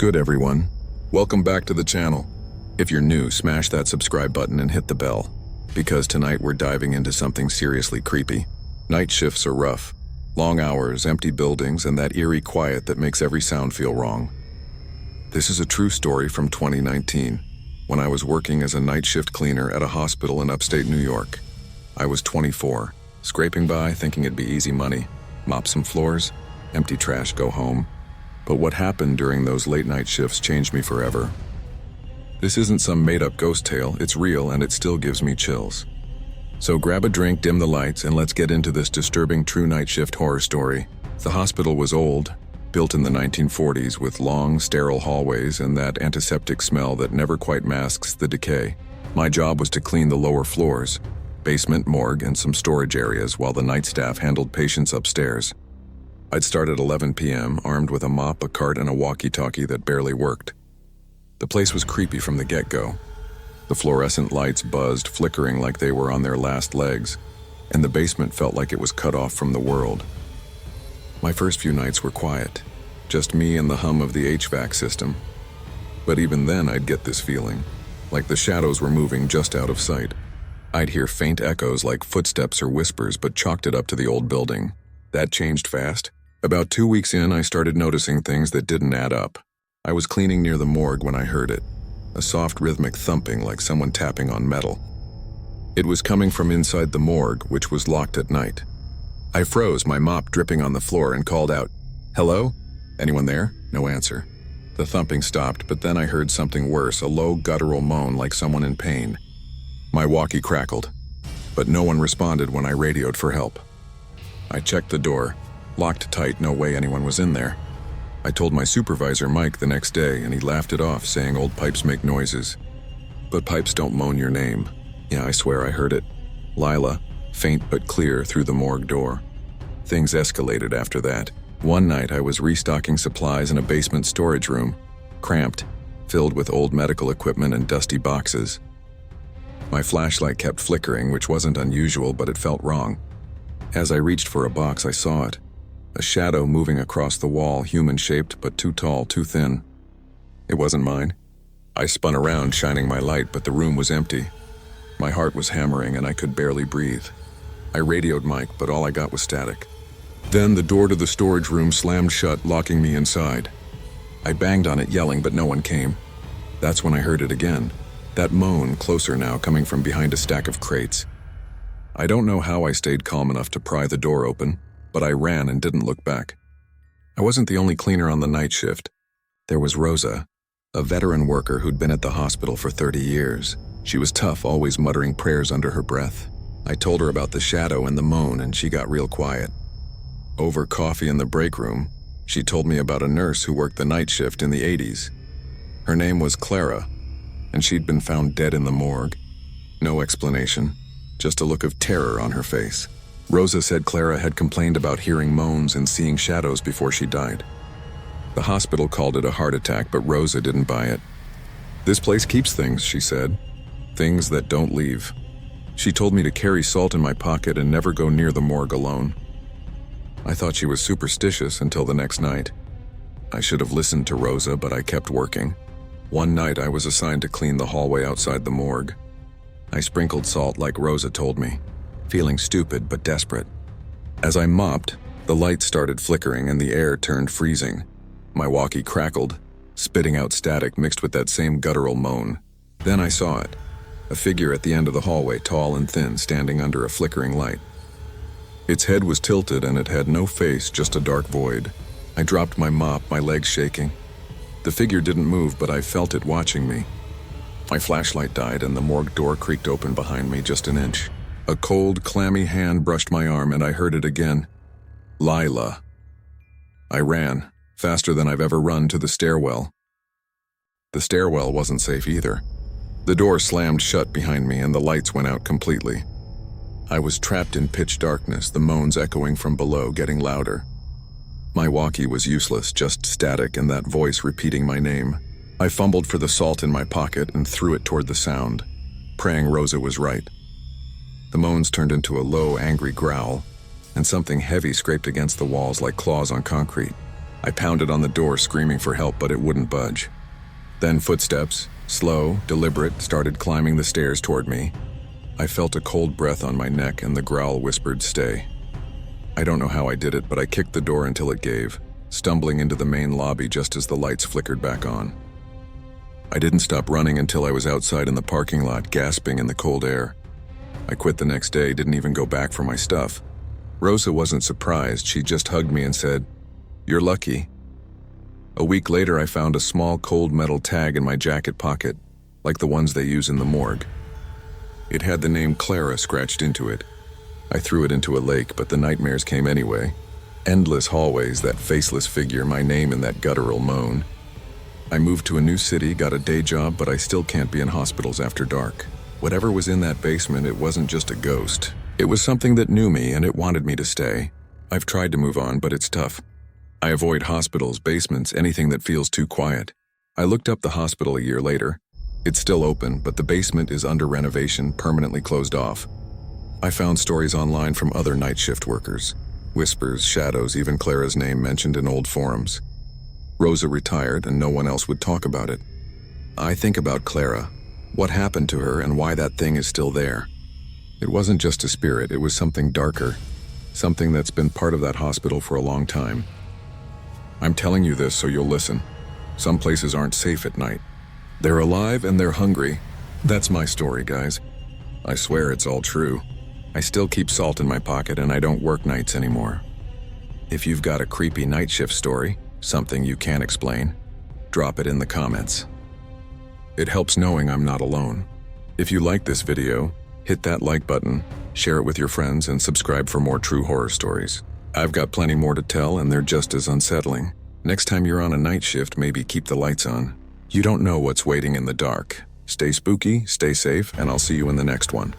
good, everyone? Welcome back to the channel. If you're new, smash that subscribe button and hit the bell, because tonight we're diving into something seriously creepy. Night shifts are rough. Long hours, empty buildings, and that eerie quiet that makes every sound feel wrong. This is a true story from 2019, when I was working as a night shift cleaner at a hospital in upstate New York. I was 24, scraping by thinking it'd be easy money. Mop some floors, empty trash, go home. But what happened during those late night shifts changed me forever. This isn't some made-up ghost tale, it's real and it still gives me chills. So grab a drink, dim the lights, and let's get into this disturbing true night shift horror story. The hospital was old, built in the 1940s with long, sterile hallways and that antiseptic smell that never quite masks the decay. My job was to clean the lower floors, basement, morgue, and some storage areas while the night staff handled patients upstairs. I'd start at 11 p.m., armed with a mop, a cart, and a walkie-talkie that barely worked. The place was creepy from the get-go. The fluorescent lights buzzed, flickering like they were on their last legs, and the basement felt like it was cut off from the world. My first few nights were quiet, just me and the hum of the HVAC system. But even then I'd get this feeling, like the shadows were moving just out of sight. I'd hear faint echoes like footsteps or whispers, but chalked it up to the old building. That changed fast. About 2 weeks in, I started noticing things that didn't add up. I was cleaning near the morgue when I heard it, a soft rhythmic thumping like someone tapping on metal. It was coming from inside the morgue, which was locked at night. I froze, my mop dripping on the floor, and called out, "Hello? Anyone there?" No answer. The thumping stopped, but then I heard something worse, a low guttural moan like someone in pain. My walkie crackled, but no one responded when I radioed for help. I checked the door. Locked tight, no way anyone was in there. I told my supervisor, Mike, the next day, and he laughed it off, saying old pipes make noises. But pipes don't moan your name. Yeah, I swear I heard it. Lila, faint but clear through the morgue door. Things escalated after that. One night I was restocking supplies in a basement storage room, cramped, filled with old medical equipment and dusty boxes. My flashlight kept flickering, which wasn't unusual, but it felt wrong. As I reached for a box, I saw it. A shadow moving across the wall, human-shaped but too tall, too thin. It wasn't mine. I spun around, shining my light, but the room was empty. My heart was hammering and I could barely breathe. I radioed Mike, but all I got was static. Then the door to the storage room slammed shut, locking me inside. I banged on it, yelling, but no one came. That's when I heard it again. That moan, closer now, coming from behind a stack of crates. I don't know how I stayed calm enough to pry the door open, but I ran and didn't look back. I wasn't the only cleaner on the night shift. There was Rosa, a veteran worker who'd been at the hospital for 30 years. She was tough, always muttering prayers under her breath. I told her about the shadow and the moan, and she got real quiet. Over coffee in the break room, she told me about a nurse who worked the night shift in the 80s. Her name was Clara, and she'd been found dead in the morgue. No explanation, just a look of terror on her face. Rosa said Clara had complained about hearing moans and seeing shadows before she died. The hospital called it a heart attack, but Rosa didn't buy it. "This place keeps things," she said. "Things that don't leave." She told me to carry salt in my pocket and never go near the morgue alone. I thought she was superstitious until the next night. I should have listened to Rosa, but I kept working. One night I was assigned to clean the hallway outside the morgue. I sprinkled salt like Rosa told me, feeling stupid but desperate. As I mopped, the lights started flickering and the air turned freezing. My walkie crackled, spitting out static mixed with that same guttural moan. Then I saw it, a figure at the end of the hallway, tall and thin, standing under a flickering light. Its head was tilted and it had no face, just a dark void. I dropped my mop, my legs shaking. The figure didn't move, but I felt it watching me. My flashlight died and the morgue door creaked open behind me just an inch. A cold, clammy hand brushed my arm and I heard it again. "Lila." I ran, faster than I've ever run, to the stairwell. The stairwell wasn't safe either. The door slammed shut behind me and the lights went out completely. I was trapped in pitch darkness, the moans echoing from below, getting louder. My walkie was useless, just static and that voice repeating my name. I fumbled for the salt in my pocket and threw it toward the sound, praying Rosa was right. The moans turned into a low, angry growl, and something heavy scraped against the walls like claws on concrete. I pounded on the door screaming for help, but it wouldn't budge. Then footsteps, slow, deliberate, started climbing the stairs toward me. I felt a cold breath on my neck and the growl whispered, "Stay." I don't know how I did it, but I kicked the door until it gave, stumbling into the main lobby just as the lights flickered back on. I didn't stop running until I was outside in the parking lot, gasping in the cold air. I quit the next day, didn't even go back for my stuff. Rosa wasn't surprised, she just hugged me and said, "You're lucky." A week later, I found a small cold metal tag in my jacket pocket, like the ones they use in the morgue. It had the name Clara scratched into it. I threw it into a lake, but the nightmares came anyway. Endless hallways, that faceless figure, my name in that guttural moan. I moved to a new city, got a day job, but I still can't be in hospitals after dark. Whatever was in that basement, it wasn't just a ghost. It was something that knew me and it wanted me to stay. I've tried to move on, but it's tough. I avoid hospitals, basements, anything that feels too quiet. I looked up the hospital a year later. It's still open, but the basement is under renovation, permanently closed off. I found stories online from other night shift workers. Whispers, shadows, even Clara's name mentioned in old forums. Rosa retired and no one else would talk about it. I think about Clara, what happened to her and why that thing is still there. It wasn't just a spirit, it was something darker, something that's been part of that hospital for a long time. I'm telling you this so you'll listen. Some places aren't safe at night. They're alive and they're hungry. That's my story, guys. I swear it's all true. I still keep salt in my pocket and I don't work nights anymore. If you've got a creepy night shift story, something you can't explain, drop it in the comments. It helps knowing I'm not alone. If you like this video, hit that like button, share it with your friends, and subscribe for more true horror stories. I've got plenty more to tell and they're just as unsettling. Next time you're on a night shift, maybe keep the lights on. You don't know what's waiting in the dark. Stay spooky, stay safe, and I'll see you in the next one.